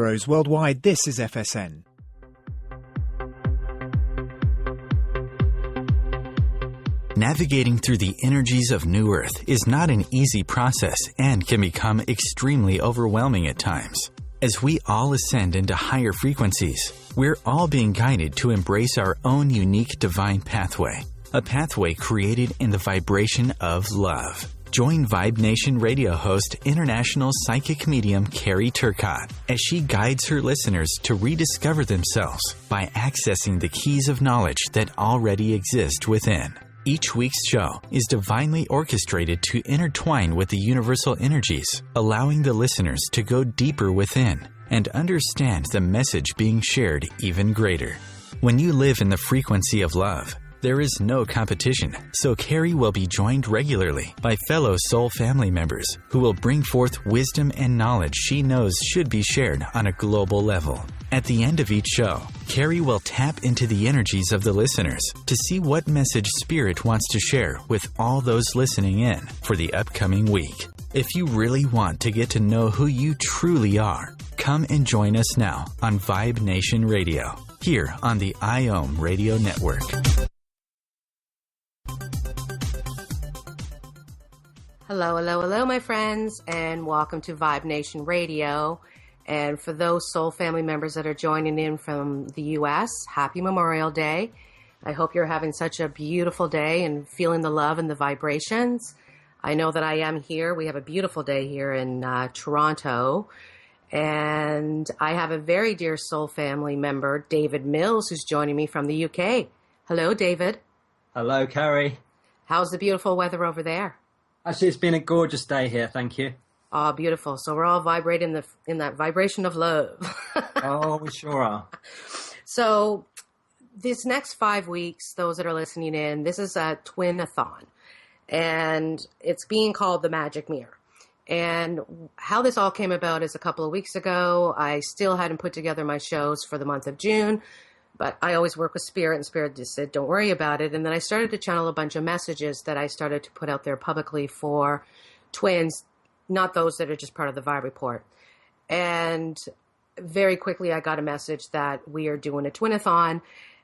Rose worldwide, this is FSN. Navigating through the energies of New Earth is not an easy process and can become extremely overwhelming at times. As we all ascend into higher frequencies, we're all being guided to embrace our own unique divine pathway, a pathway created in the vibration of love. Join Vibe Nation radio host, international psychic medium Carrie Turcotte as she guides her listeners to rediscover themselves by accessing the keys of knowledge that already exist within. Each week's show is divinely orchestrated to intertwine with the universal energies, allowing the listeners to go deeper within and understand the message being shared even greater. When you live in the frequency of love, there is no competition, so Carrie will be joined regularly by fellow soul family members who will bring forth wisdom and knowledge she knows should be shared on a global level. At the end of each show, Carrie will tap into the energies of the listeners to see what message Spirit wants to share with all those listening in for the upcoming week. If you really want to get to know who you truly are, come and join us now on Vibe Nation Radio, here on the IOM Radio Network. Hello, hello, hello, my friends, and welcome to Vibe Nation Radio. And for those soul family members that are joining in from the U.S., happy Memorial Day. I hope you're having such a beautiful day and feeling the love and the vibrations. I know that I am here. We have a beautiful day here in Toronto. And I have a very dear soul family member, David Mills, who's joining me from the U.K. Hello, David. Hello, Carrie. How's the beautiful weather over there? Actually, it's been a gorgeous day here, thank you. Oh, beautiful. So we're all vibrating in that vibration of love. Oh, we sure are. So this next 5 weeks, those that are listening in, this is a Twinathon. And it's being called the Magic Mirror. And how this all came about is a couple of weeks ago. I still hadn't put together my shows for the month of June. But I always work with Spirit, and Spirit just said, don't worry about it. And then I started to channel a bunch of messages that I started to put out there publicly for twins, not those that are just part of the Vibe Report. And very quickly, I got a message that we are doing a Twinathon.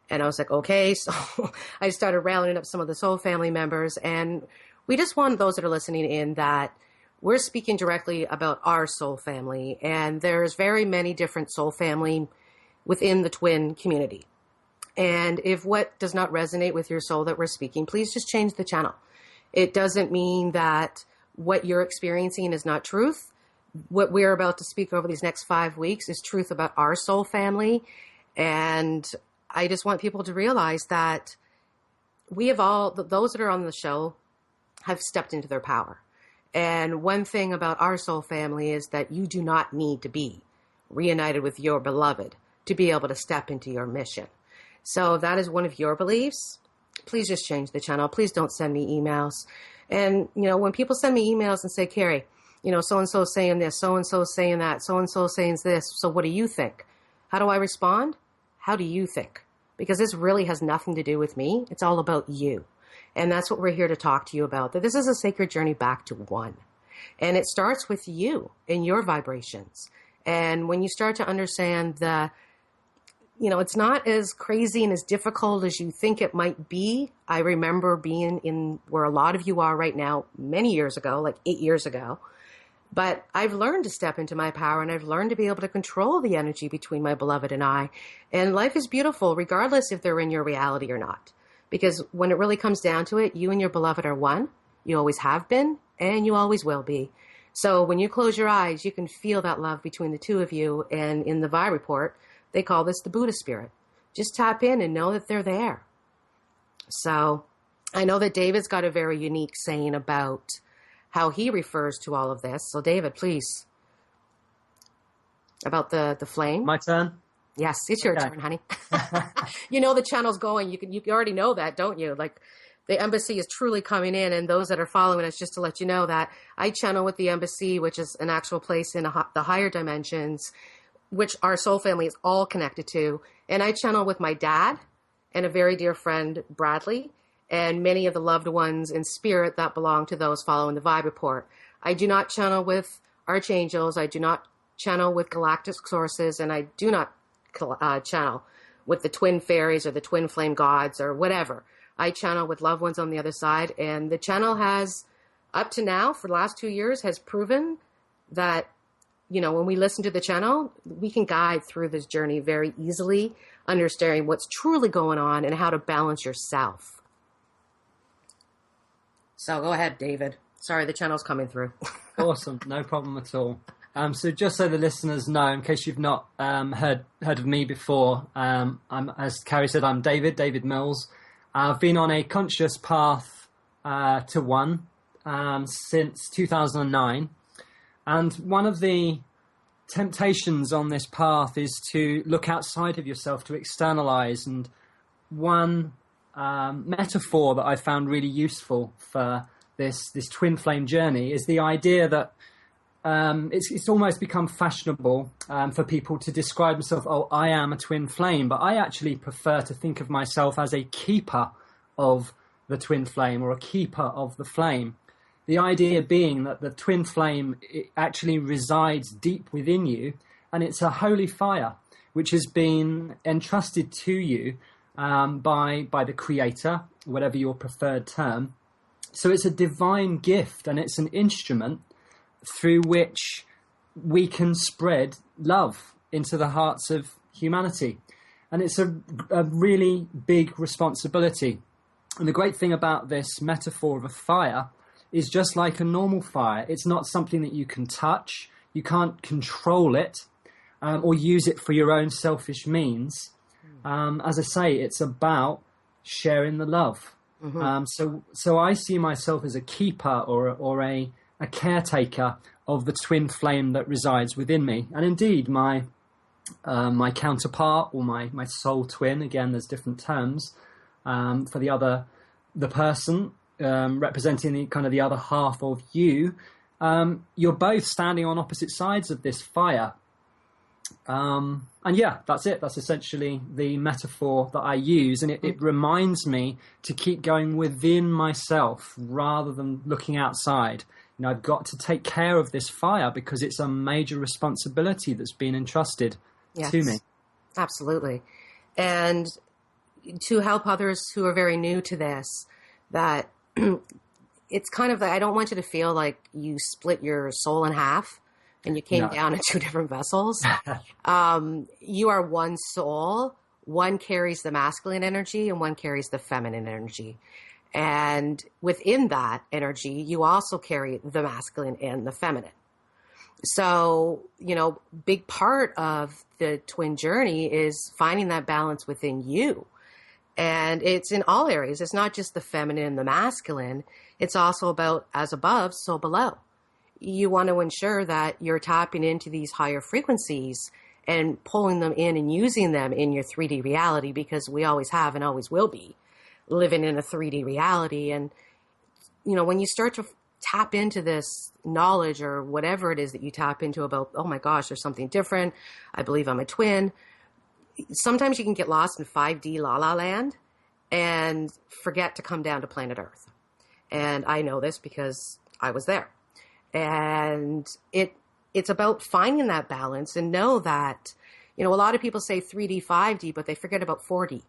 And I was like, okay. So I started rounding up some of the soul family members. And we just want those that are listening in that we're speaking directly about our soul family. And there's very many different soul family within the twin community. And if what does not resonate with your soul that we're speaking, please just change the channel. It doesn't mean that what you're experiencing is not truth. What we're about to speak over these next 5 weeks is truth about our soul family. And I just want people to realize that we have all, those that are on the show have stepped into their power. And one thing about our soul family is that you do not need to be reunited with your beloved to be able to step into your mission. So if that is one of your beliefs, please just change the channel. Please don't send me emails. And, you know, when people send me emails and say, Carrie, you know, so-and-so saying this, so-and-so saying that, so-and-so saying this, so what do you think? How do I respond? How do you think? Because this really has nothing to do with me. It's all about you. And that's what we're here to talk to you about, that this is a sacred journey back to one. And it starts with you and your vibrations. And when you start to understand you know, it's not as crazy and as difficult as you think it might be. I remember being in where a lot of you are right now, many years ago, like 8 years ago. But I've learned to step into my power, and I've learned to be able to control the energy between my beloved and I. And life is beautiful, regardless if they're in your reality or not. Because when it really comes down to it, you and your beloved are one. You always have been, and you always will be. So when you close your eyes, you can feel that love between the two of you. And in the Vibe Report, they call this the Buddha spirit. Just tap in and know that they're there. So I know that David's got a very unique saying about how he refers to all of this. So David, please. About the flame. My turn? Yes, it's your turn, honey. You know the channel's going. You already know that, don't you? Like the embassy is truly coming in, and those that are following us, just to let you know that I channel with the embassy, which is an actual place in the higher dimensions, which our soul family is all connected to. And I channel with my dad and a very dear friend, Bradley, and many of the loved ones in spirit that belong to those following the Vibe Report. I do not channel with archangels. I do not channel with galactic sources, and I do not channel with the twin fairies or the twin flame gods or whatever. I channel with loved ones on the other side, and the channel has, up to now, for the last 2 years, has proven that, when we listen to the channel, we can guide through this journey very easily, understanding what's truly going on and how to balance yourself. So go ahead, David. Sorry, the channel's coming through. Awesome. No problem at all. So just so the listeners know, in case you've not heard of me before, as Carrie said, I'm David Mills. I've been on a conscious path to one since 2009. And one of the temptations on this path is to look outside of yourself, to externalize. And one metaphor that I found really useful for this twin flame journey is the idea that it's almost become fashionable for people to describe themselves, oh, I am a twin flame. But I actually prefer to think of myself as a keeper of the twin flame, or a keeper of the flame. The idea being that the twin flame, it actually resides deep within you, and it's a holy fire which has been entrusted to you by the Creator, whatever your preferred term. So it's a divine gift, and it's an instrument through which we can spread love into the hearts of humanity. And it's a really big responsibility. And the great thing about this metaphor of a fire is, just like a normal fire, it's not something that you can touch. You can't control it or use it for your own selfish means. As I say, it's about sharing the love. Mm-hmm. So I see myself as a keeper or a caretaker of the twin flame that resides within me. And indeed, my counterpart, or my soul twin, again, there's different terms for the person, representing the other half of you. You're both standing on opposite sides of this fire. And yeah, that's it. That's essentially the metaphor that I use. And it reminds me to keep going within myself rather than looking outside. I've got to take care of this fire because it's a major responsibility that's been entrusted to me. Absolutely. And to help others who are very new to this, that it's kind of, I don't want you to feel like you split your soul in half and you came down in two different vessels. You are one soul. One carries the masculine energy and one carries the feminine energy. And within that energy, you also carry the masculine and the feminine. So, big part of the twin journey is finding that balance within you. And it's in all areas. It's not just the feminine and the masculine. It's also about as above, so below. You want to ensure that you're tapping into these higher frequencies and pulling them in and using them in your 3D reality, because we always have and always will be living in a 3D reality. And, when you start to tap into this knowledge or whatever it is that you tap into about, oh my gosh, there's something different. I believe I'm a twin. Sometimes you can get lost in 5D la la land and forget to come down to planet Earth. And I know this because I was there. And it's about finding that balance, and know that, a lot of people say 3D, 5D, but they forget about 4D.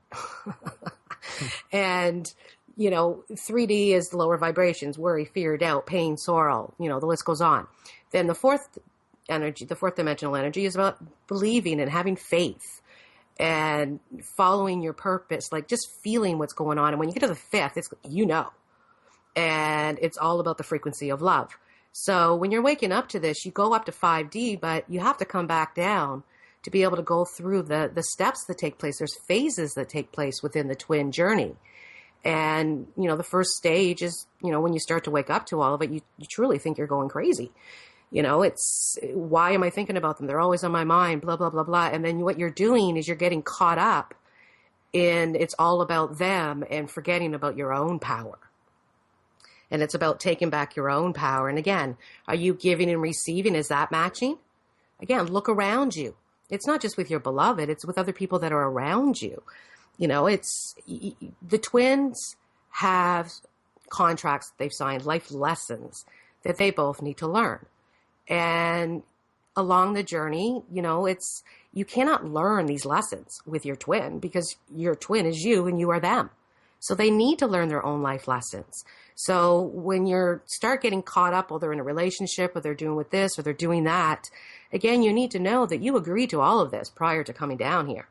And, 3D is the lower vibrations, worry, fear, doubt, pain, sorrow, the list goes on. Then the fourth dimensional energy is about believing and having faith and following your purpose, like just feeling what's going on. And when you get to the fifth, it's, and it's all about the frequency of love. So when you're waking up to this, you go up to 5D, but you have to come back down to be able to go through the steps that take place. There's phases that take place within the twin journey. And, the first stage is, when you start to wake up to all of it, you truly think you're going crazy. It's, why am I thinking about them? They're always on my mind, blah, blah, blah, blah. And then what you're doing is you're getting caught up in it's all about them and forgetting about your own power. And it's about taking back your own power. And again, are you giving and receiving? Is that matching? Again, look around you. It's not just with your beloved, it's with other people that are around you. It's the twins have contracts that they've signed, life lessons that they both need to learn. And along the journey, you cannot learn these lessons with your twin because your twin is you and you are them. So they need to learn their own life lessons. So when you start getting caught up, or they're in a relationship, or they're doing with this, or they're doing that, again, you need to know that you agreed to all of this prior to coming down here.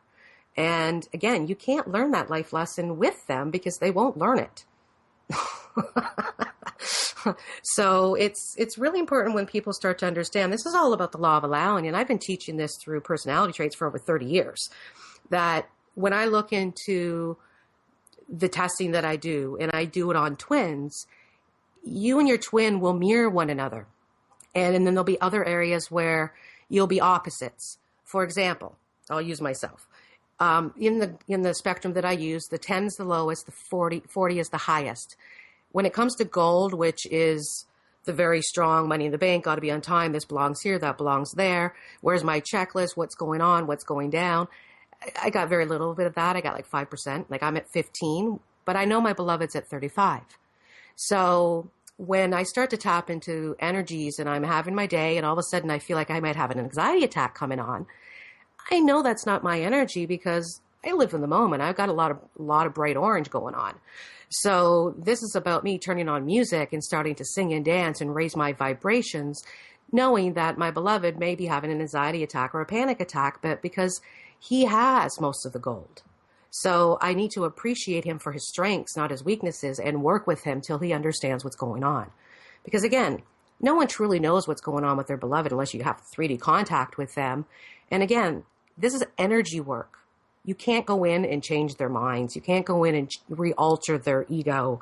And again, you can't learn that life lesson with them because they won't learn it. So it's really important when people start to understand this is all about the law of allowing. And I've been teaching this through personality traits for over 30 years, that when I look into the testing that I do, and I do it on twins, you and your twin will mirror one another. And then there'll be other areas where you'll be opposites. For example, I'll use myself. In the spectrum that I use, the 10 is the lowest, the 40 is the highest. When it comes to gold, which is the very strong money in the bank, got to be on time, this belongs here, that belongs there, where's my checklist, what's going on, what's going down, I got very little bit of that. I got like 5%. Like I'm at 15, but I know my beloved's at 35. So when I start to tap into energies and I'm having my day and all of a sudden I feel like I might have an anxiety attack coming on, I know that's not my energy because I live in the moment. I've got a lot of bright orange going on. So this is about me turning on music and starting to sing and dance and raise my vibrations, knowing that my beloved may be having an anxiety attack or a panic attack, but because he has most of the gold. So I need to appreciate him for his strengths, not his weaknesses, and work with him till he understands what's going on. Because again, no one truly knows what's going on with their beloved unless you have 3D contact with them. And again, this is energy work. You can't go in and change their minds. You can't go in and re-alter their ego.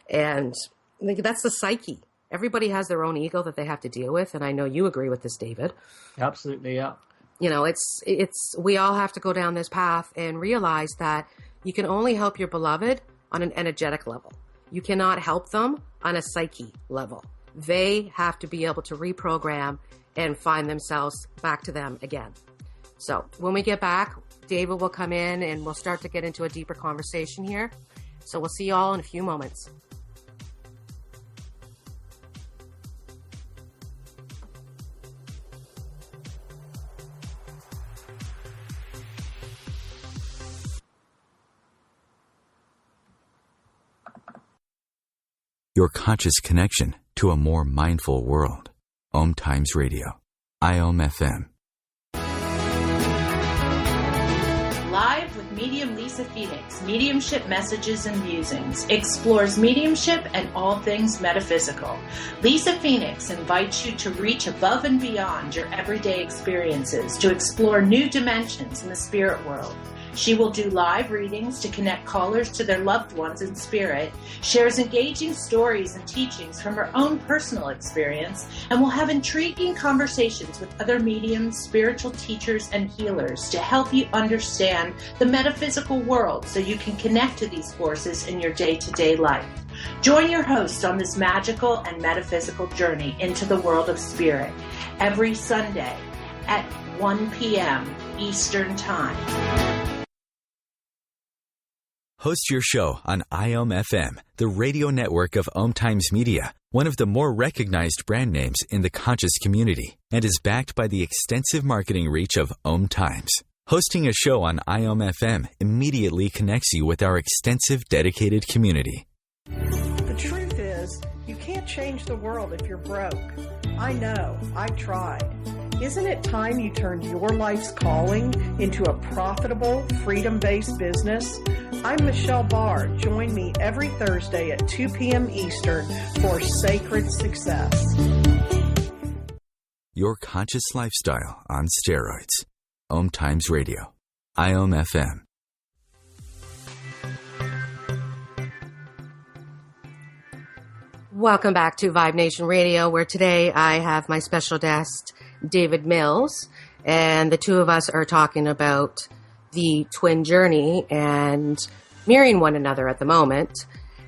And that's the psyche. Everybody has their own ego that they have to deal with. And I know you agree with this, David. Absolutely, yeah. We all have to go down this path and realize that you can only help your beloved on an energetic level. You cannot help them on a psyche level. They have to be able to reprogram and find themselves back to them again. So when we get back, David will come in and we'll start to get into a deeper conversation here. So we'll see you all in a few moments. Your conscious connection to a more mindful world. OMTimes Radio. IOM FM. Live with medium Lisa Phoenix, mediumship messages and musings, explores mediumship and all things metaphysical. Lisa Phoenix invites you to reach above and beyond your everyday experiences, to explore new dimensions in the spirit world. She will do live readings to connect callers to their loved ones in spirit, shares engaging stories and teachings from her own personal experience, and will have intriguing conversations with other mediums, spiritual teachers, and healers to help you understand the metaphysical world so you can connect to these forces in your day-to-day life. Join your host on this magical and metaphysical journey into the world of spirit every Sunday at 1 p.m. Eastern Time. Host your show on IOM FM, the radio network of OMTimes Media, one of the more recognized brand names in the conscious community, and is backed by the extensive marketing reach of OMTimes. Hosting a show on IOM FM immediately connects you with our extensive dedicated community. The truth is, you can't change the world if you're broke. I know, I've tried. Isn't it time you turned your life's calling into a profitable, freedom-based business? I'm Michelle Barr. Join me every Thursday at 2 p.m. Eastern for Sacred Success. Your conscious lifestyle on steroids. OMTimes Radio. IOM FM. Welcome back to Vibe Nation Radio, where today I have my special guest, David Mills, and the two of us are talking about the twin journey and mirroring one another at the moment.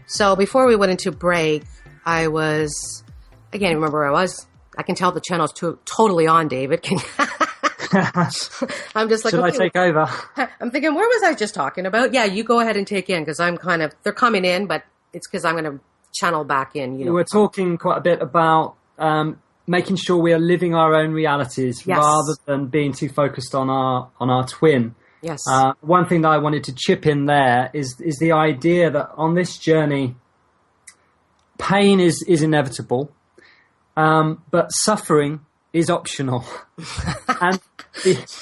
So before we went into break, I can't remember where I was. I can tell the channel's totally on, David. I'm just like, should I take over? I'm thinking, where was I just talking about? Yeah, you go ahead and take in, because they're coming in, but it's because I'm going to channel back in. We're talking quite a bit about making sure we are living our own realities rather than being too focused on our twin. Yes. One thing that I wanted to chip in there is the idea that on this journey, pain is inevitable, but suffering is optional. And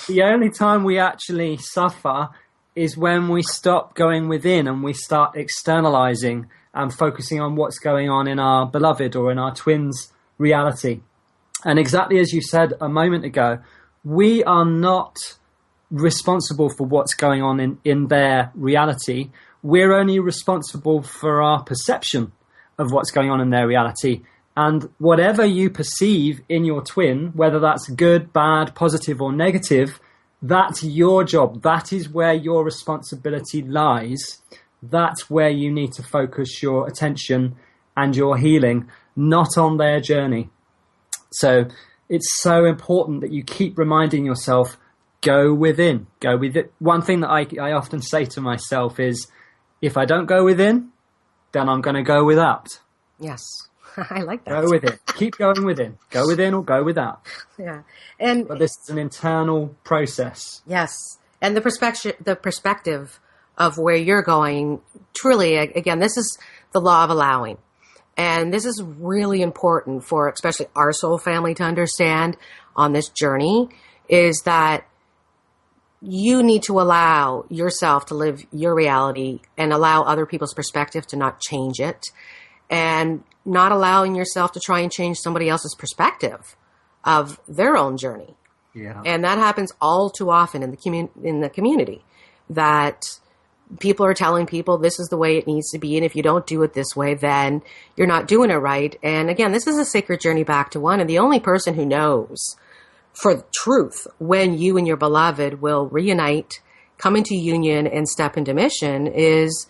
the only time we actually suffer is when we stop going within and we start externalizing and focusing on what's going on in our beloved or in our twin's reality. And exactly as you said a moment ago, we are not responsible for what's going on in their reality. We're only responsible for our perception of what's going on in their reality. And whatever you perceive in your twin, whether that's good, bad, positive, or negative, that's your job. That is where your responsibility lies. That's where you need to focus your attention and your healing, not on their journey. So it's so important that you keep reminding yourself, go within, go with it. One thing that I often say to myself is, if I don't go within, then I'm going to go without. Yes. I like that. Go within. Keep going within. Go within or go without. Yeah. But this is an internal process. Yes. And the perspective of where you're going, truly, again, this is the law of allowing. And this is really important for especially our soul family to understand on this journey, is that you need to allow yourself to live your reality and allow other people's perspective to not change it, and not allowing yourself to try and change somebody else's perspective of their own journey. Yeah. And that happens all too often in the community, that people are telling people this is the way it needs to be, and if you don't do it this way, then you're not doing it right. And again, this is a sacred journey back to one, and the only person who knows for the truth when you and your beloved will reunite, come into union, and step into mission is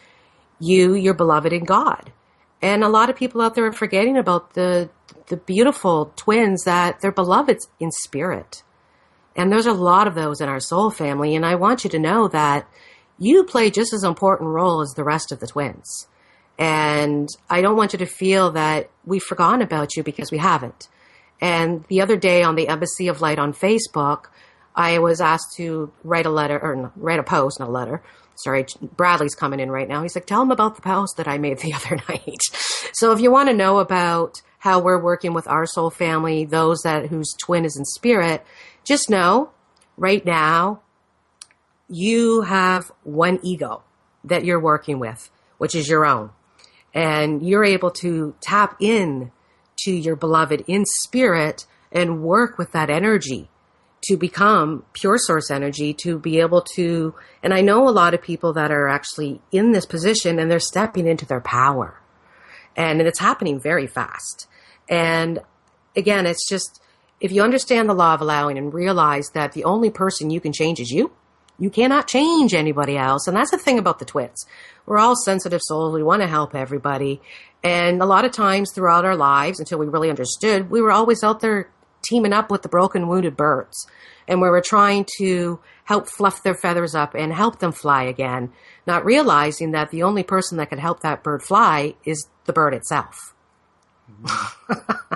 you, your beloved, and God. And a lot of people out there are forgetting about the beautiful twins that they're beloved in spirit. And there's a lot of those in our soul family, and I want you to know that you play just as important role as the rest of the twins. And I don't want you to feel that we've forgotten about you, because we haven't. And the other day on the Embassy of Light on Facebook, I was asked to write a post, not a letter. Sorry, Bradley's coming in right now. He's like, tell him about the post that I made the other night. So if you want to know about how we're working with our soul family, those whose twin is in spirit, just know right now, you have one ego that you're working with, which is your own. And you're able to tap in to your beloved in spirit and work with that energy to become pure source energy, to be able to, and I know a lot of people that are actually in this position and they're stepping into their power. And it's happening very fast. And again, it's just, if you understand the law of allowing and realize that the only person you can change is you cannot change anybody else. And that's the thing about the twins. We're all sensitive souls. We want to help everybody. And a lot of times throughout our lives, until we really understood, we were always out there teaming up with the broken, wounded birds. And we were trying to help fluff their feathers up and help them fly again, not realizing that the only person that could help that bird fly is the bird itself.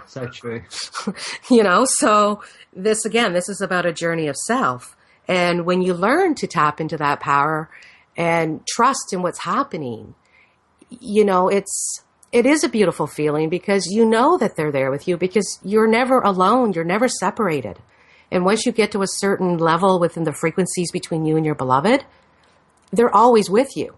So true. So this is about a journey of self. And when you learn to tap into that power and trust in what's happening, it is a beautiful feeling, because you know that they're there with you, because you're never alone. You're never separated. And once you get to a certain level within the frequencies between you and your beloved, they're always with you.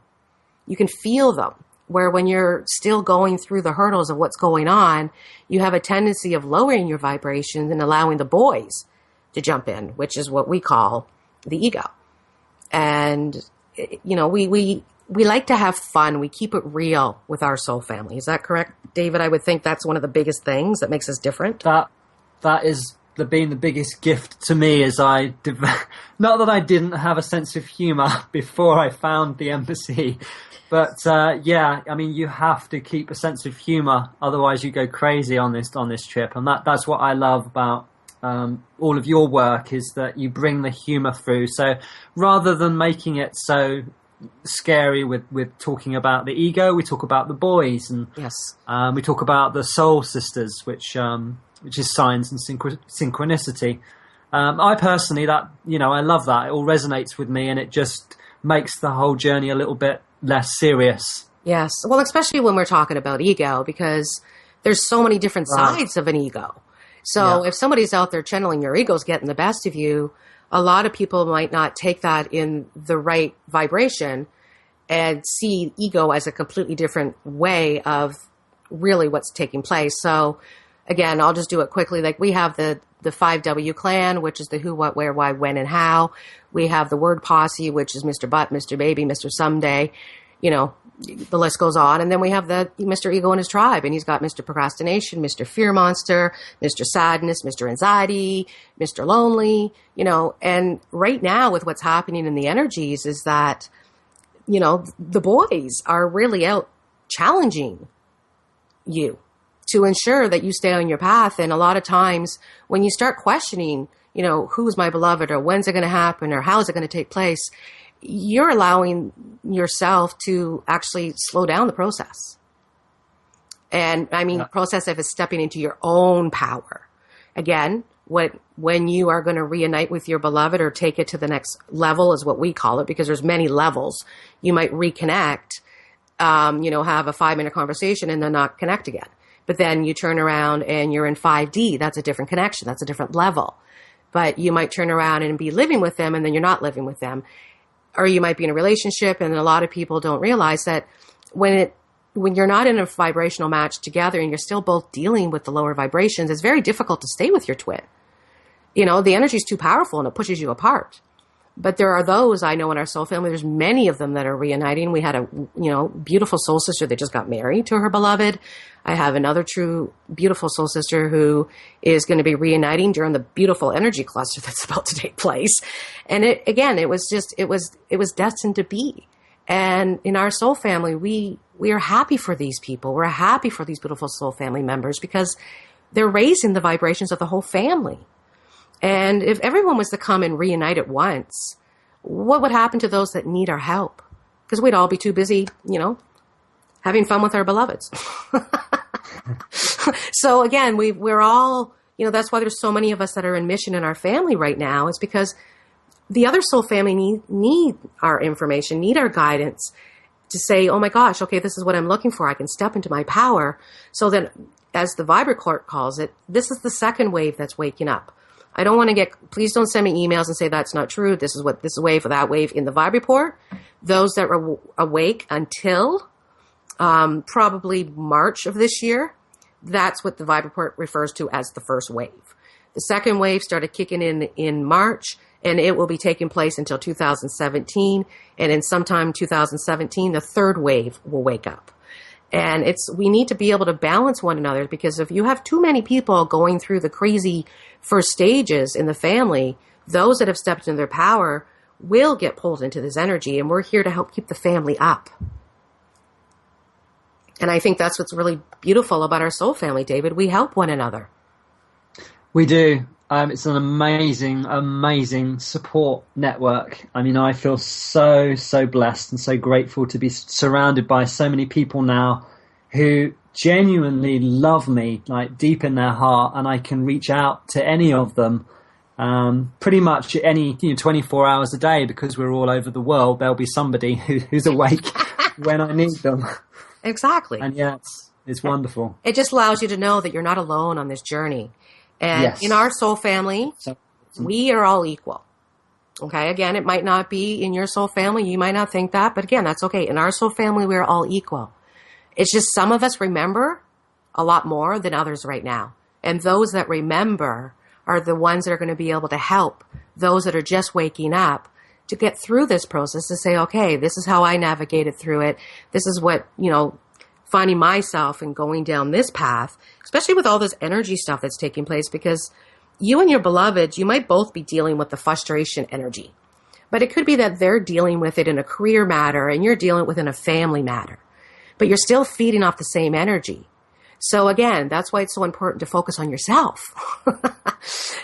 You can feel them. Where when you're still going through the hurdles of what's going on, you have a tendency of lowering your vibrations and allowing the boys to jump in, which is what we call the ego. And, we like to have fun. We keep it real with our soul family. Is that correct, David? I would think that's one of the biggest things that makes us different. That is been the biggest gift to me, as not that I didn't have a sense of humor before I found the embassy, but you have to keep a sense of humor, otherwise you go crazy on this trip. And that's what I love about all of your work, is that you bring the humor through. So rather than making it so scary with talking about the ego, we talk about the boys, and yes, we talk about the soul sisters, which which is signs and synchronicity. I personally, I love that. It all resonates with me, and it just makes the whole journey a little bit less serious. Yes. Well, especially when we're talking about ego, because there's so many different sides of an ego. So if somebody's out there channeling your ego's getting the best of you, a lot of people might not take that in the right vibration and see ego as a completely different way of really what's taking place. So again, I'll just do it quickly. Like we have the 5W clan, which is the who, what, where, why, when, and how. We have the word posse, which is Mr. Butt, Mr. Baby, Mr. Someday, the list goes on. And then we have the Mr. Ego and his tribe, and he's got Mr. Procrastination, Mr. Fear Monster, Mr. Sadness, Mr. Anxiety, Mr. Lonely, and right now with what's happening in the energies is that, the boys are really out challenging you to ensure that you stay on your path. And a lot of times when you start questioning, who's my beloved, or when's it going to happen, or how is it going to take place, you're allowing yourself to actually slow down the process. And I mean, process of is stepping into your own power. Again, when you are going to reunite with your beloved or take it to the next level is what we call it, because there's many levels. You might reconnect, have a 5-minute conversation and then not connect again. But then you turn around and you're in 5D. That's a different connection. That's a different level. But you might turn around and be living with them and then you're not living with them. Or you might be in a relationship, and a lot of people don't realize that when you're not in a vibrational match together and you're still both dealing with the lower vibrations, it's very difficult to stay with your twin. The energy is too powerful and it pushes you apart. But there are those I know in our soul family, there's many of them that are reuniting. We had a, beautiful soul sister that just got married to her beloved. I have another true beautiful soul sister who is going to be reuniting during the beautiful energy cluster that's about to take place. And it was destined to be. And in our soul family, we are happy for these people. We're happy for these beautiful soul family members because they're raising the vibrations of the whole family. And if everyone was to come and reunite at once, what would happen to those that need our help? Because we'd all be too busy, having fun with our beloveds. So again, we're all, that's why there's so many of us that are in mission in our family right now. It's because the other soul family need our information, need our guidance to say, oh my gosh, okay, this is what I'm looking for. I can step into my power. So then, as the Viber calls it, this is the second wave that's waking up. I don't want to please don't send me emails and say that's not true. This is this wave or that wave in the Vibe report. Those that were awake until probably March of this year, that's what the Vibe report refers to as the first wave. The second wave started kicking in March, and it will be taking place until 2017. And in sometime 2017, the third wave will wake up. And we need to be able to balance one another, because if you have too many people going through the crazy first stages in the family, those that have stepped into their power will get pulled into this energy, and we're here to help keep the family up. And I think that's what's really beautiful about our soul family, David. We help one another. We do. It's an amazing, amazing support network. I mean, I feel so, so blessed and so grateful to be surrounded by so many people now who genuinely love me, like deep in their heart, and I can reach out to any of them pretty much any 24 hours a day, because we're all over the world. There'll be somebody who's awake when I need them. Exactly. And yeah, it's wonderful. It just allows you to know that you're not alone on this journey. And in our soul family, we are all equal. Okay. Again, it might not be in your soul family. You might not think that, but again, that's okay. In our soul family, we're all equal. It's just some of us remember a lot more than others right now. And those that remember are the ones that are going to be able to help those that are just waking up to get through this process, to say, okay, this is how I navigated through it. This is what, finding myself and going down this path, especially with all this energy stuff that's taking place, because you and your beloved, you might both be dealing with the frustration energy, but it could be that they're dealing with it in a career matter and you're dealing with it in a family matter, but you're still feeding off the same energy. So again, that's why it's so important to focus on yourself.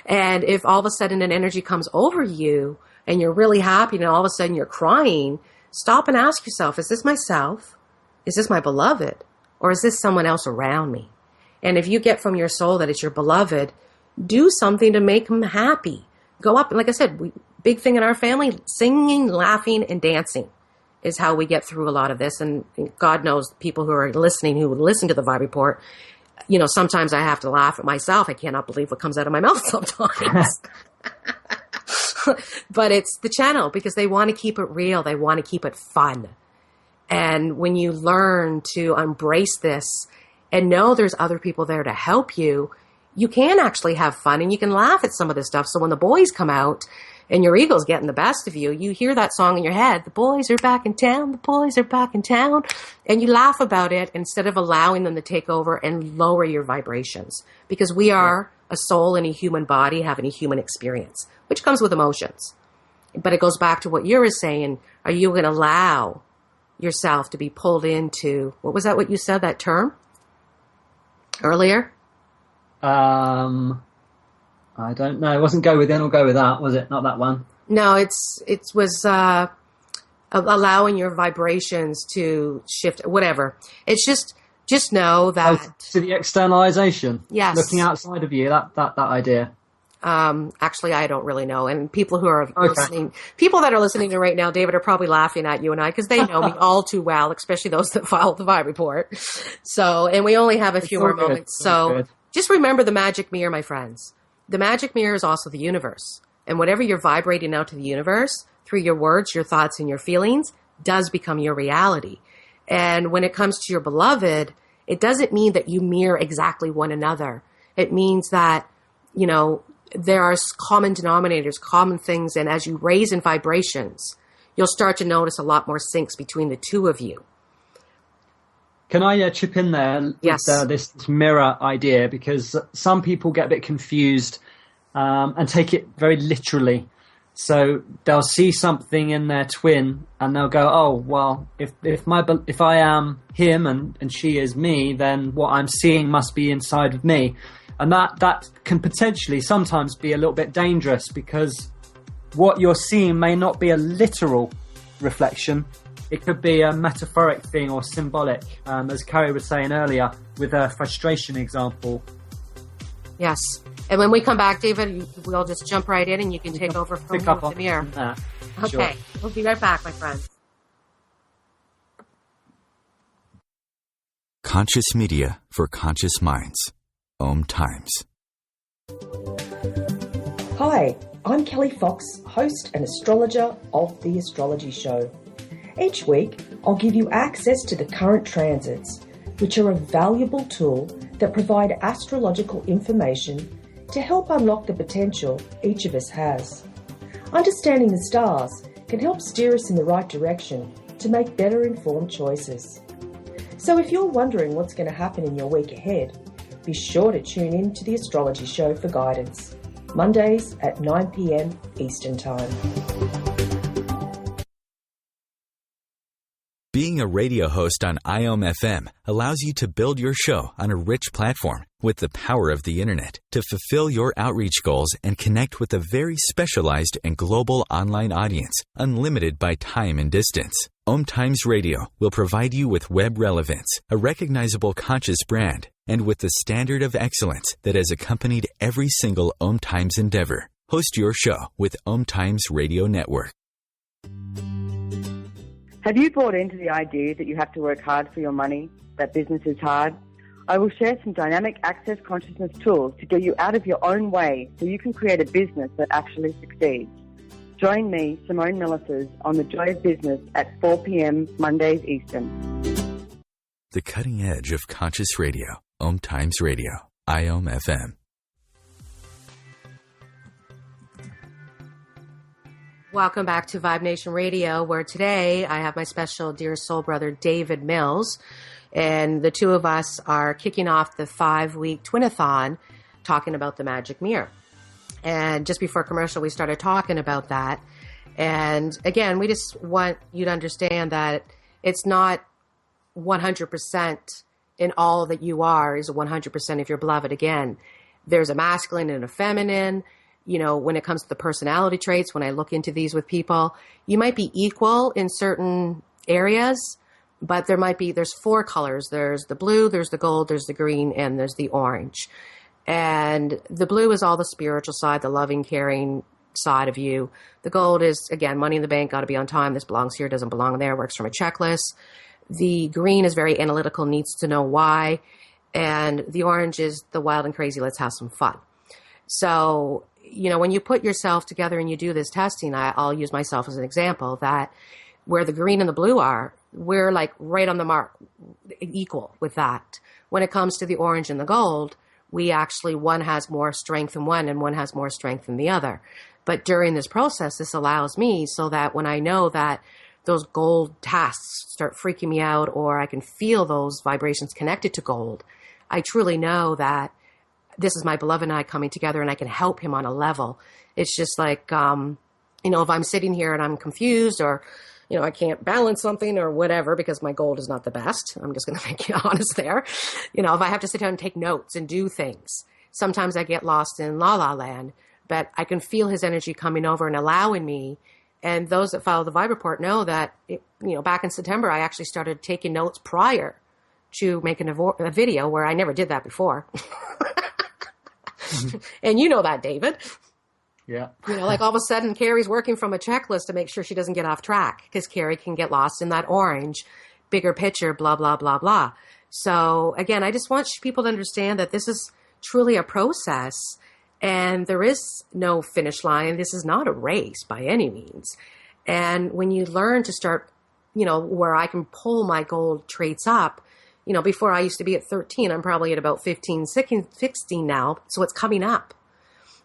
And if all of a sudden an energy comes over you and you're really happy and all of a sudden you're crying, stop and ask yourself, is this myself? Is this my beloved? Or is this someone else around me? And if you get from your soul that it's your beloved, do something to make them happy. Go up. And like I said, big thing in our family, singing, laughing, and dancing is how we get through a lot of this. And God knows people who are listening, who listen to the Vibe Report, you know, sometimes I have to laugh at myself. I cannot believe what comes out of my mouth sometimes. But it's the channel because they want to keep it real. They want to keep it fun. And when you learn to embrace this and know there's other people there to help you, you can actually have fun and you can laugh at some of this stuff. So when the boys come out and your ego's getting the best of you, you hear that song in your head, the boys are back in town, the boys are back in town, and you laugh about it instead of allowing them to take over and lower your vibrations. Because we are a soul in a human body having a human experience, which comes with emotions. But it goes back to what you were saying. Are you going to allow yourself to be pulled into, what was that, what you said, that term earlier? I don't know. It wasn't go within or go without, was it? Not that one. No, it was allowing your vibrations to shift, whatever. It's just know that to the externalization. Yes. Looking outside of you, that idea. Actually, I don't really know. And people who are listening, people that are listening to right now, David, are probably laughing at you and I because they know me all too well, especially those that follow the Vibe Report. So, and we only have a few more moments. So just remember the magic mirror, my friends. The magic mirror is also the universe. And whatever you're vibrating out to the universe through your words, your thoughts, and your feelings does become your reality. And when it comes to your beloved, it doesn't mean that you mirror exactly one another. It means that, you know, there are common denominators, common things. And as you raise in vibrations, you'll start to notice a lot more syncs between the two of you. Can I chip in there with this mirror idea? Because some people get a bit confused and take it very literally. So they'll see something in their twin and they'll go, oh, well, if I am him and she is me, then what I'm seeing must be inside of me. And that can potentially sometimes be a little bit dangerous because what you're seeing may not be a literal reflection. It could be a metaphoric thing or symbolic, as Carrie was saying earlier with a frustration example. Yes. And when we come back, David, we'll just jump right in and you can take over from the mirror. Okay. Sure. We'll be right back, my friends. Conscious media for conscious minds. OMTimes. Hi, I'm Kelly Fox, host and astrologer of The Astrology Show. Each week, I'll give you access to the current transits, which are a valuable tool that provide astrological information to help unlock the potential each of us has. Understanding the stars can help steer us in the right direction to make better informed choices. So if you're wondering what's going to happen in your week ahead, be sure to tune in to The Astrology Show for guidance, Mondays at 9 p.m. Eastern Time. Being a radio host on OMFM allows you to build your show on a rich platform with the power of the internet to fulfill your outreach goals and connect with a very specialized and global online audience, unlimited by time and distance. OMTimes Radio will provide you with web relevance, a recognizable conscious brand, and with the standard of excellence that has accompanied every single OMTimes endeavor. Host your show with OMTimes Radio Network. Have you bought into the idea that you have to work hard for your money, that business is hard? I will share some dynamic access consciousness tools to get you out of your own way so you can create a business that actually succeeds. Join me, Simone Millisers, on The Joy of Business at 4 p.m. Mondays Eastern. The cutting edge of conscious radio. OMTimes Radio. IOM-FM. Welcome back to Vibe Nation Radio, where today I have my special dear soul brother, David Mills, and the two of us are kicking off the 5-week Twinathon talking about the magic mirror. And just before commercial, we started talking about that. And again, we just want you to understand that it's not 100% in all that you are is 100% of your beloved. Again, there's a masculine and a feminine. You know, when it comes to the personality traits, when I look into these with people, you might be equal in certain areas, but there's 4 colors. There's the blue, there's the gold, there's the green, and there's the orange. And the blue is all the spiritual side, the loving, caring side of you. The gold is, again, money in the bank, got to be on time. This belongs here, doesn't belong there, works from a checklist. The green is very analytical, needs to know why. And the orange is the wild and crazy, let's have some fun. So, when you put yourself together and you do this testing, I'll use myself as an example, that where the green and the blue are, we're like right on the mark, equal with that. When it comes to the orange and the gold, we actually, one has more strength than one and one has more strength than the other. But during this process, this allows me so that when I know that those gold tasks start freaking me out, or I can feel those vibrations connected to gold, I truly know that this is my beloved and I coming together and I can help him on a level. It's just like, if I'm sitting here and I'm confused, or I can't balance something or whatever because my gold is not the best. I'm just going to make you honest there. If I have to sit down and take notes and do things, sometimes I get lost in la la land, but I can feel his energy coming over and allowing me. And those that follow the Vibe Report know that, back in September, I actually started taking notes prior to making a video, where I never did that before. And you know that, David. Yeah. Like all of a sudden, Carrie's working from a checklist to make sure she doesn't get off track, because Carrie can get lost in that orange, bigger picture, blah, blah, blah, blah. So again, I just want people to understand that this is truly a process, and there is no finish line. This is not a race by any means. And when you learn to start, where I can pull my gold traits up, before I used to be at 13, I'm probably at about 15, 16 now. So it's coming up.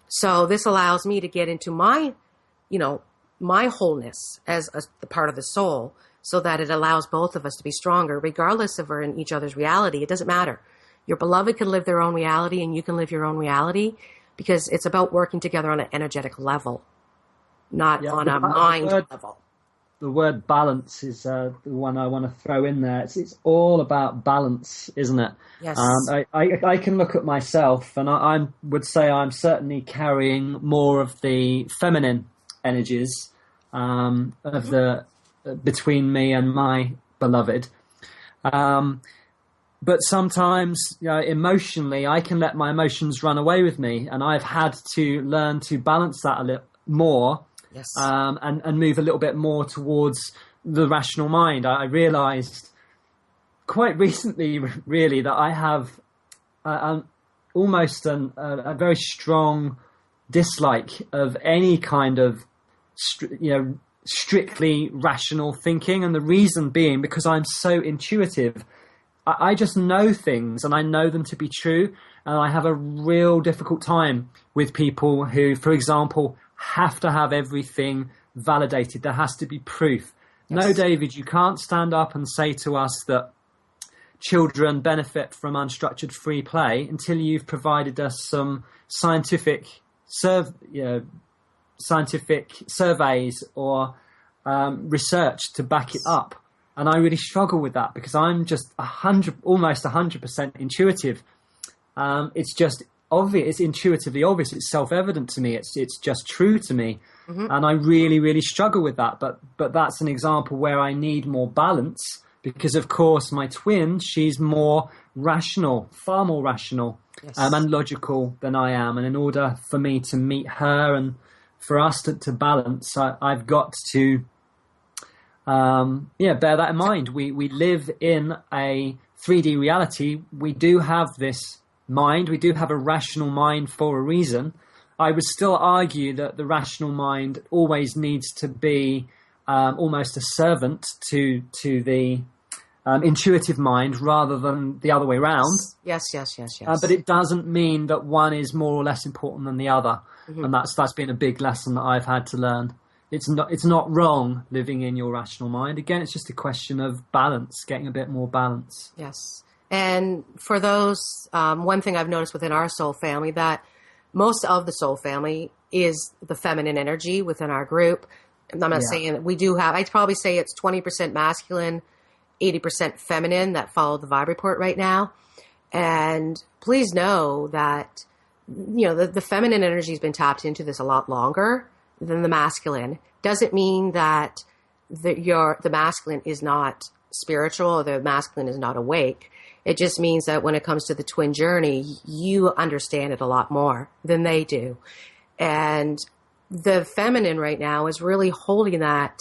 So this allows me to get into my, my wholeness as the part of the soul, so that it allows both of us to be stronger, regardless if we're in each other's reality. It doesn't matter. Your beloved can live their own reality and you can live your own reality, because it's about working together on an energetic level, not on a mind level. The word balance is the one I want to throw in there. It's all about balance, isn't it? Yes. I can look at myself, and I would say I'm certainly carrying more of the feminine energies of the between me and my beloved. But sometimes, emotionally, I can let my emotions run away with me, and I've had to learn to balance that a little more. Yes. And move a little bit more towards the rational mind. I realized quite recently, really, that I have almost a very strong dislike of any kind of, strictly rational thinking. And the reason being because I'm so intuitive. I just know things, and I know them to be true. And I have a real difficult time with people who, for example, have to have everything validated. There has to be proof. Yes. No, David, you can't stand up and say to us that children benefit from unstructured free play until you've provided us some scientific surveys or research to back it up. And I really struggle with that, because I'm just almost 100% intuitive. It's just obvious. It's intuitively obvious. It's self-evident to me. It's just true to me. Mm-hmm. And I really, really struggle with that. But that's an example where I need more balance, because of course my twin, she's more rational, far more rational. Yes. And logical than I am. And in order for me to meet her and for us to balance, I've got to bear that in mind. We live in a 3D reality. We do have this mind. We do have a rational mind for a reason. I would still argue that the rational mind always needs to be almost a servant to the intuitive mind, rather than the other way around. Yes. But it doesn't mean that one is more or less important than the other. Mm-hmm. And that's been a big lesson that I've had to learn. It's not wrong living in your rational mind. Again, it's just a question of balance, getting a bit more balance. Yes. And for those, one thing I've noticed within our soul family, that most of the soul family is the feminine energy within our group. I'm not saying that we do have, I'd probably say it's 20% masculine, 80% feminine that follow the Vibe Report right now. And please know that, the feminine energy has been tapped into this a lot longer than the masculine. Doesn't mean that the masculine is not spiritual or the masculine is not awake. It just means that when it comes to the twin journey, you understand it a lot more than they do. And the feminine right now is really holding that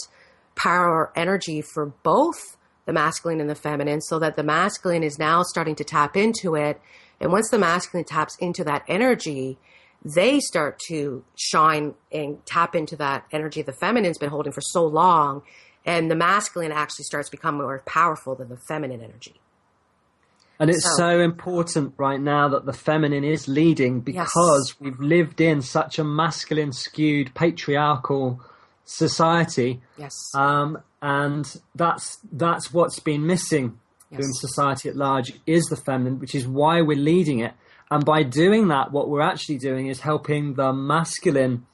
power or energy for both the masculine and the feminine, so that the masculine is now starting to tap into it. And once the masculine taps into that energy, they start to shine and tap into that energy the feminine's been holding for so long. And the masculine actually starts becoming more powerful than the feminine energy. And it's so important right now that the feminine is leading, because we've lived in such a masculine skewed patriarchal society. Yes. And that's what's been missing in society at large, is the feminine, which is why we're leading it. And by doing that, what we're actually doing is helping the masculine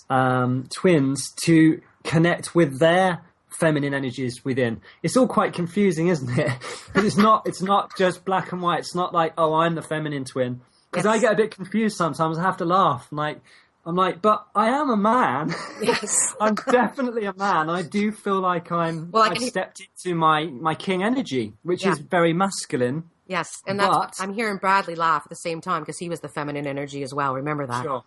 twins to connect with their feminine energies within. It's all quite confusing, isn't it? Because it's not just black and white. It's not like, oh, I'm the feminine twin. Because I get a bit confused sometimes. I have to laugh. I'm like, but I am a man. Yes. I'm definitely a man. I do feel like I've stepped into my king energy, which is very masculine. Yes, and I'm hearing Bradley laugh at the same time, because he was the feminine energy as well. Remember that. Sure.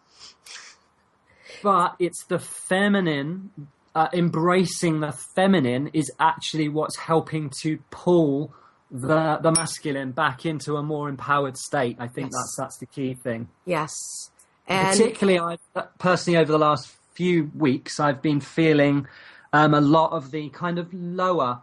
But it's the feminine, embracing the feminine is actually what's helping to pull the masculine back into a more empowered state. I think that's the key thing. Yes. And particularly, personally, over the last few weeks, I've been feeling a lot of the kind of lower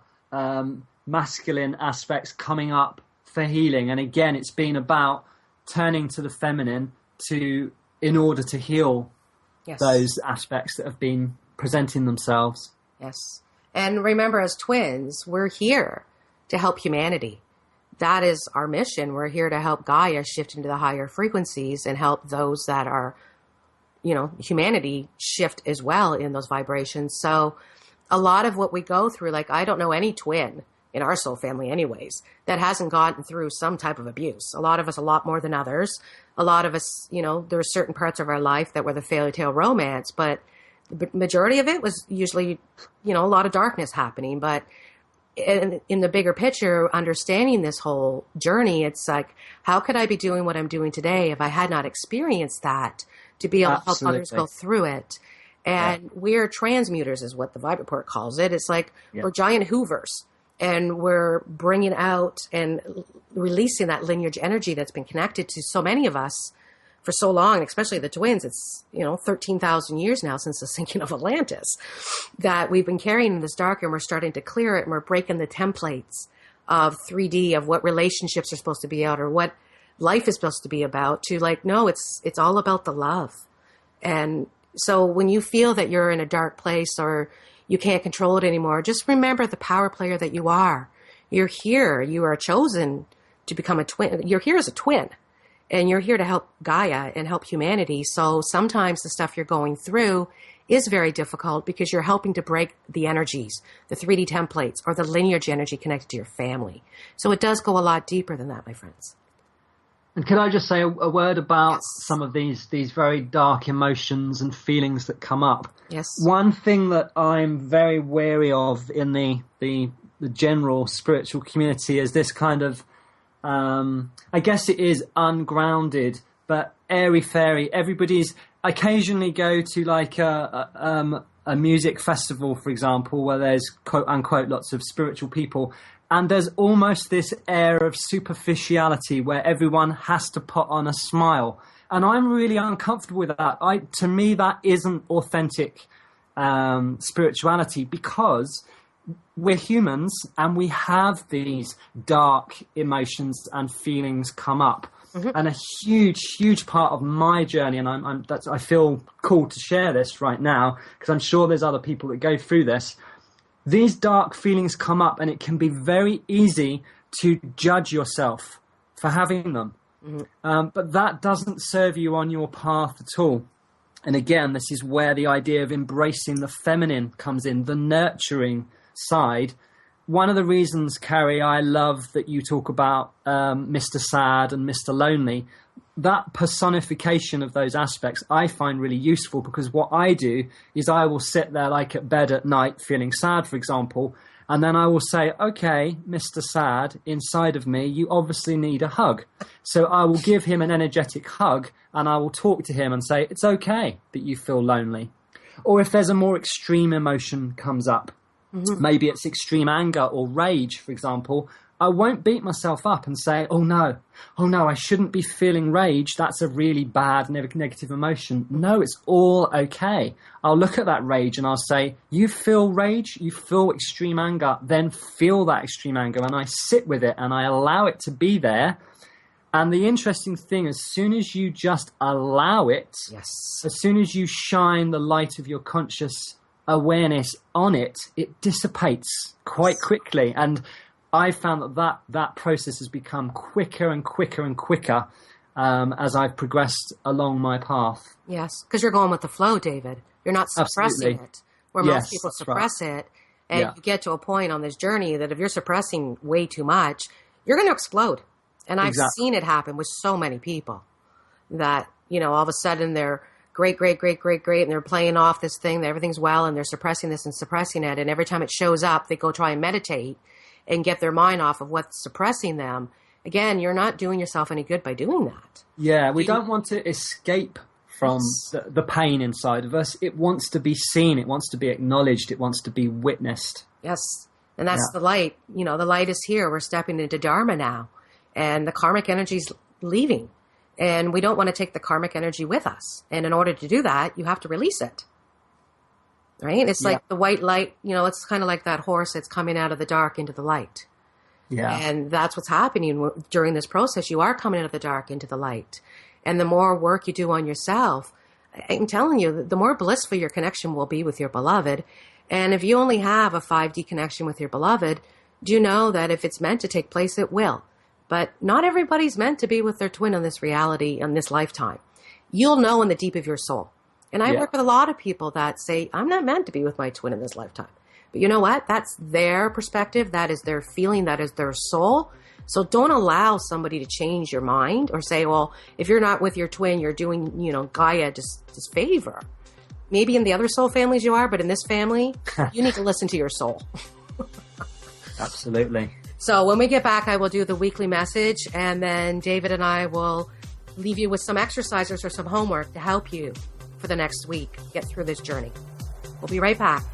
masculine aspects coming up for healing. And again, it's been about turning to the feminine in order to heal those aspects that have been presenting themselves. Yes. And remember, as twins, we're here to help humanity. That is our mission. We're here to help Gaia shift into the higher frequencies and help those that are, humanity shift as well in those vibrations. So a lot of what we go through, like, I don't know any twin in our soul family anyways, that hasn't gotten through some type of abuse. A lot of us, a lot more than others. A lot of us, there are certain parts of our life that were the fairy tale romance, but the majority of it was usually, a lot of darkness happening. But in the bigger picture, understanding this whole journey, it's like, how could I be doing what I'm doing today if I had not experienced that, to be able to help others go through it? And we're transmuters is what the Vibe Report calls it. It's like we're giant hoovers, and we're bringing out and releasing that lineage energy that's been connected to so many of us for so long, especially the twins. It's, 13,000 years now since the sinking of Atlantis, that we've been carrying in this dark, and we're starting to clear it, and we're breaking the templates of 3D of what relationships are supposed to be about, or what life is supposed to be about, to like, no, it's all about the love. And so when you feel that you're in a dark place or you can't control it anymore, just remember the power player that you are. You're here. You are chosen to become a twin. You're here as a twin. And you're here to help Gaia and help humanity. So sometimes the stuff you're going through is very difficult, because you're helping to break the energies, the 3D templates, or the lineage energy connected to your family. So it does go a lot deeper than that, my friends. And can I just say a word about some of these very dark emotions and feelings that come up? Yes. One thing that I'm very wary of in the general spiritual community is this kind of, I guess it is ungrounded, but airy-fairy. Everybody's occasionally go to like a music festival, for example, where there's quote-unquote lots of spiritual people, and there's almost this air of superficiality where everyone has to put on a smile. And I'm really uncomfortable with that. To me, that isn't authentic spirituality, because we're humans and we have these dark emotions and feelings come up. Mm-hmm. And a huge part of my journey, and I feel called to share this right now, because I'm sure there's other people that go through this. These dark feelings come up, and it can be very easy to judge yourself for having them. Mm-hmm. But that doesn't serve you on your path at all. And again, this is where the idea of embracing the feminine comes in, the nurturing side, one of the reasons, Carrie, I love that you talk about Mr. Sad and Mr. Lonely. That personification of those aspects I find really useful, because what I do is I will sit there like at bed at night feeling sad, for example, and then I will say, okay, Mr. Sad, inside of me, you obviously need a hug. So I will give him an energetic hug, and I will talk to him and say, it's okay that you feel lonely. Or if there's a more extreme emotion comes up, maybe it's extreme anger or rage, for example, I won't beat myself up and say, oh no, I shouldn't be feeling rage. That's a really bad negative emotion. No, it's all okay. I'll look at that rage and I'll say, you feel rage, you feel extreme anger, then feel that extreme anger. And I sit with it and I allow it to be there. And the interesting thing, as soon as you just allow it, as soon as you shine the light of your conscious awareness on it, it dissipates quite quickly. And I found that process has become quicker and quicker and quicker as I've progressed along my path. Yes, because you're going with the flow, David. You're not suppressing it, where most people suppress it. And you get to a point on this journey that if you're suppressing way too much, you're going to explode. And I've seen it happen with so many people that, all of a sudden they're great, and they're playing off this thing, that everything's well, and they're suppressing this and suppressing it. And every time it shows up, they go try and meditate and get their mind off of what's suppressing them. Again, you're not doing yourself any good by doing that. Yeah, we don't want to escape from the pain inside of us. It wants to be seen. It wants to be acknowledged. It wants to be witnessed. Yes, and that's the light. The light is here. We're stepping into Dharma now, and the karmic energy's leaving. And we don't want to take the karmic energy with us. And in order to do that, you have to release it. Right? It's like the white light, it's kind of like that horse that's coming out of the dark into the light. Yeah. And that's what's happening during this process. You are coming out of the dark into the light. And the more work you do on yourself, I'm telling you, the more blissful your connection will be with your beloved. And if you only have a 5D connection with your beloved, do know that if it's meant to take place, it will. But not everybody's meant to be with their twin in this reality, in this lifetime. You'll know in the deep of your soul. And I work with a lot of people that say, I'm not meant to be with my twin in this lifetime. But you know what? That's their perspective. That is their feeling. That is their soul. So don't allow somebody to change your mind or say, well, if you're not with your twin, you're doing, Gaia just favor. Maybe in the other soul families you are, but in this family, you need to listen to your soul. Absolutely. So when we get back, I will do the weekly message, and then David and I will leave you with some exercises or some homework to help you for the next week get through this journey. We'll be right back.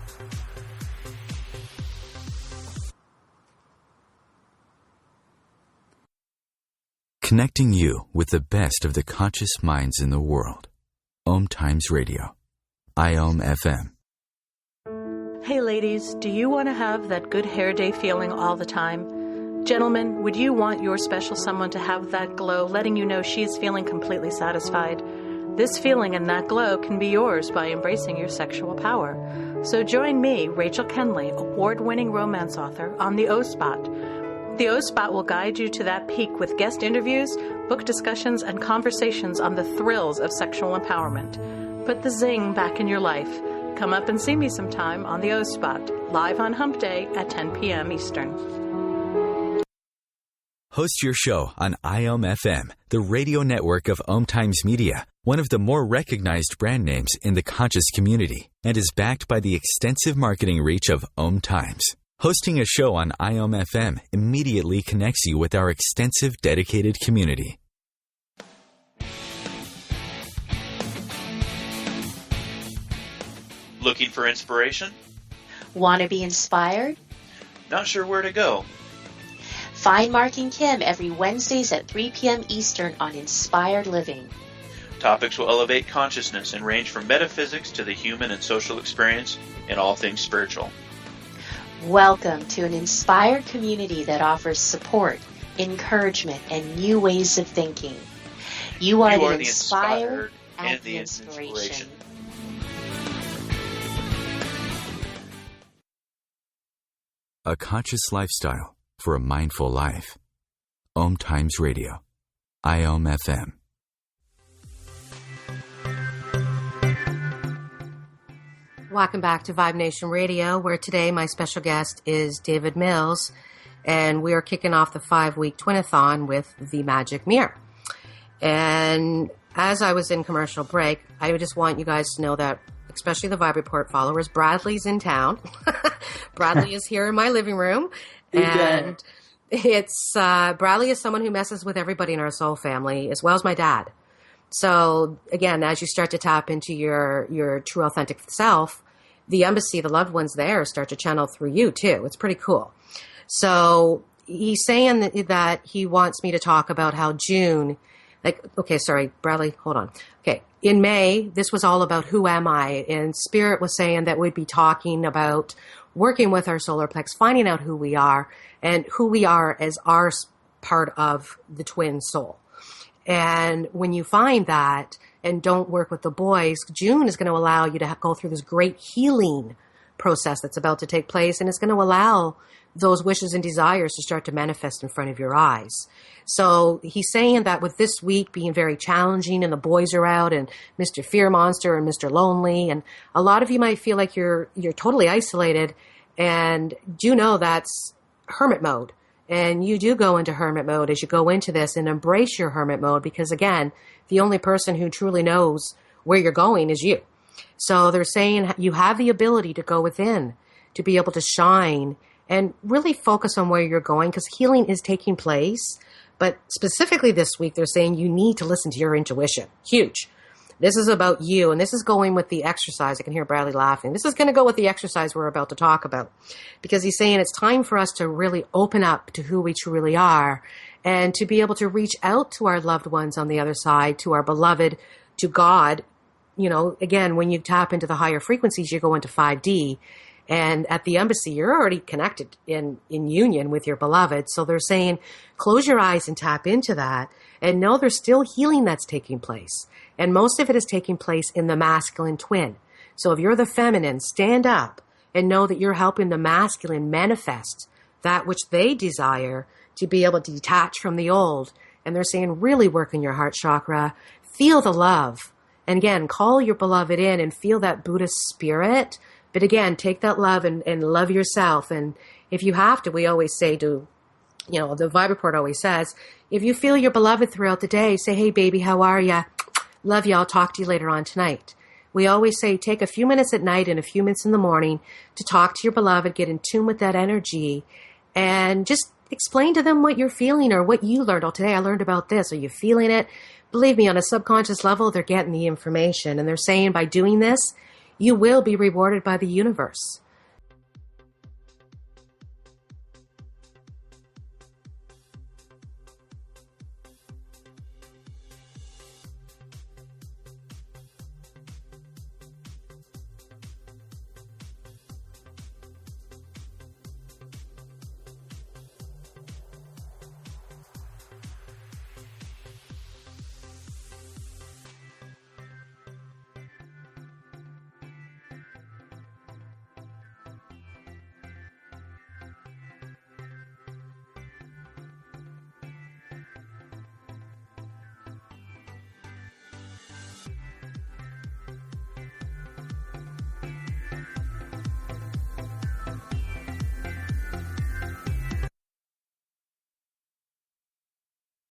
Connecting you with the best of the conscious minds in the world. OMTimes Radio. IOM FM. Hey ladies, do you want to have that good hair day feeling all the time? Gentlemen, would you want your special someone to have that glow, letting you know she's feeling completely satisfied? This feeling and that glow can be yours by embracing your sexual power. So join me, Rachel Kenley, award-winning romance author, on the O-Spot. The O-Spot will guide you to that peak with guest interviews, book discussions, and conversations on the thrills of sexual empowerment. Put the zing back in your life. Come up and see me sometime on the O-Spot, live on Hump Day at 10 p.m. Eastern. Host your show on IOM FM, the radio network of OMTimes Media, one of the more recognized brand names in the conscious community, and is backed by the extensive marketing reach of OMTimes. Hosting a show on IOM FM immediately connects you with our extensive dedicated community. Looking for inspiration? Want to be inspired? Not sure where to go? Find Mark and Kim every Wednesdays at 3 p.m. Eastern on Inspired Living. Topics will elevate consciousness and range from metaphysics to the human and social experience and all things spiritual. Welcome to an inspired community that offers support, encouragement, and new ways of thinking. You are the inspired and the inspiration. A conscious lifestyle for a mindful life. OMTimes Radio. IOM FM. Welcome back to Vibe Nation Radio, where today my special guest is David Mills, and we are kicking off the 5-week Twinathon with the Magic Mirror. And as I was in commercial break, I just want you guys to know that, especially the Vibe Report followers, Bradley's in town. Bradley is here in my living room, and it's Bradley is someone who messes with everybody in our soul family, as well as my dad. So again, as you start to tap into your true authentic self, the embassy, the loved ones there start to channel through you too. It's pretty cool. So he's saying that he wants me to talk about how June, Bradley, hold on. Okay. In May, this was all about who am I? And Spirit was saying that we'd be talking about working with our solar plex, finding out who we are and who we are as our part of the twin soul. And when you find that and don't work with the boys, June is going to allow you to go through this great healing process that's about to take place. And it's going to allow those wishes and desires to start to manifest in front of your eyes. So he's saying that with this week being very challenging and the boys are out and Mr. Fear Monster and Mr. Lonely, and a lot of you might feel like you're totally isolated, and do know that's hermit mode. And you do go into hermit mode as you go into this, and embrace your hermit mode, because again, the only person who truly knows where you're going is you. So they're saying you have the ability to go within, to be able to shine and really focus on where you're going, because healing is taking place. But specifically this week, they're saying you need to listen to your intuition. Huge. This is about you, and this is going with the exercise. I can hear Bradley laughing. This is going to go with the exercise we're about to talk about, because he's saying it's time for us to really open up to who we truly are and to be able to reach out to our loved ones on the other side, to our beloved, to God. You know, again, when you tap into the higher frequencies, you go into 5D. And at the embassy, you're already connected in union with your beloved. So they're saying, close your eyes and tap into that, and know there's still healing that's taking place. And most of it is taking place in the masculine twin. So if you're the feminine, stand up and know that you're helping the masculine manifest that which they desire, to be able to detach from the old. And they're saying, really work in your heart chakra, feel the love. And again, call your beloved in and feel that Buddhist spirit. But again, take that love and love yourself. And if you have to, we always say the Vibe Report always says, if you feel your beloved throughout the day, say, hey, baby, how are ya? Love you. I'll talk to you later on tonight. We always say, take a few minutes at night and a few minutes in the morning to talk to your beloved, get in tune with that energy, and just explain to them what you're feeling or what you learned. Oh, today I learned about this. Are you feeling it? Believe me, on a subconscious level, they're getting the information. And they're saying by doing this, you will be rewarded by the universe.